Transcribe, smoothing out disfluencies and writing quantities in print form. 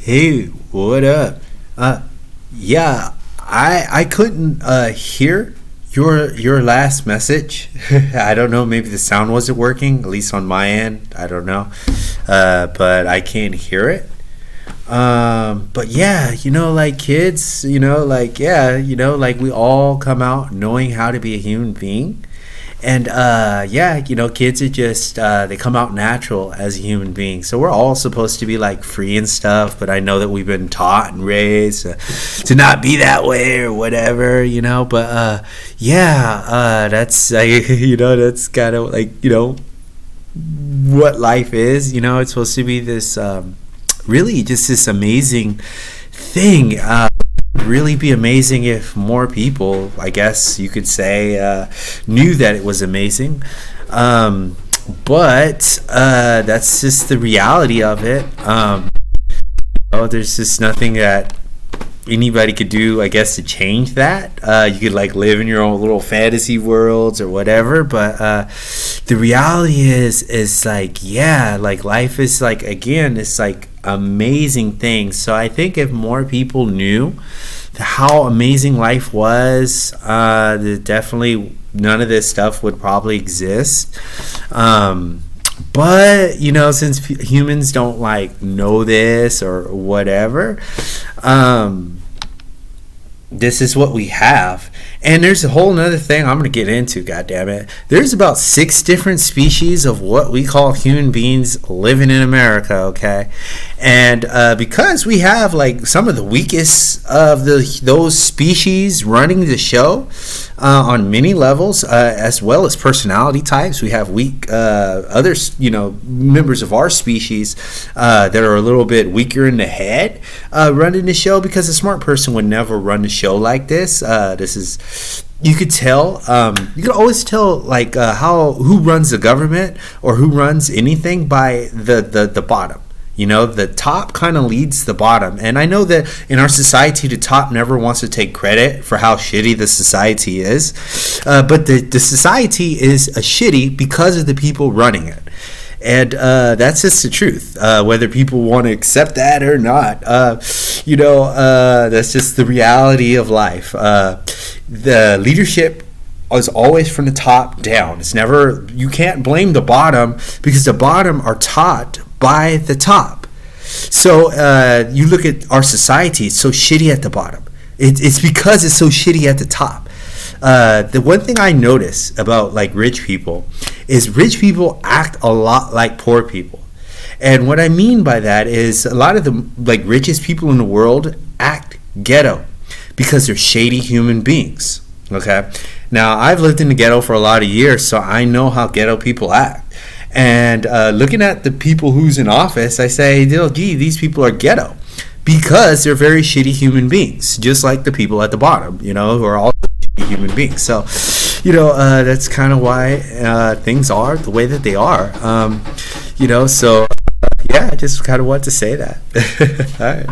Hey, what up? Uh, yeah, I couldn't hear your last message. I don't know. Maybe the sound wasn't working, at least on my end. I don't know, but I can't hear it. But yeah, like kids, like we all come out knowing how to be a human being. And yeah, kids are just they come out natural as a human being. So we're all supposed to be like free and stuff, but I know that we've been taught and raised to not be that way or whatever, but yeah, that's like that's kind of like what life is. It's supposed to be this really just this amazing thing. Really be amazing if more people, I guess you could say, knew that it was amazing. But that's just the reality of it. There's just nothing that anybody could do, I guess, to change that. You could like live in your own little fantasy worlds or whatever, but the reality is like, yeah, like life is like, again, it's like amazing thing. So I think if more people knew how amazing life was, definitely none of this stuff would probably exist. But since humans don't like know this or whatever, this is what we have. And there's a whole nother thing I'm going to get into, goddammit. There's about 6 different species of what we call human beings living in America, okay? And because we have like some of the weakest of those species running the show on many levels, as well as personality types, we have weak others, members of our species that are a little bit weaker in the head running the show, because a smart person would never run the show like this. This is, you could tell, you could always tell like who runs the government or who runs anything by the bottom. The top kind of leads the bottom. And I know that in our society, the top never wants to take credit for how shitty the society is. But the society is shitty because of the people running it. And that's just the truth, whether people want to accept that or not. That's just the reality of life. The leadership is always from the top down. It's never, you can't blame the bottom, because the bottom are taught by the top. So you look at our society, it's so shitty at the bottom. It's because it's so shitty at the top. The one thing I notice about like rich people is rich people act a lot like poor people. And what I mean by that is a lot of the like richest people in the world act ghetto because they're shady human beings. Okay. Now I've lived in the ghetto for a lot of years, so I know how ghetto people act. And looking at the people who's in office, I say, gee, these people are ghetto because they're very shitty human beings, just like the people at the bottom, who are all human beings. So, that's kind of why things are the way that they are. So, yeah, I just kind of want to say that. All right.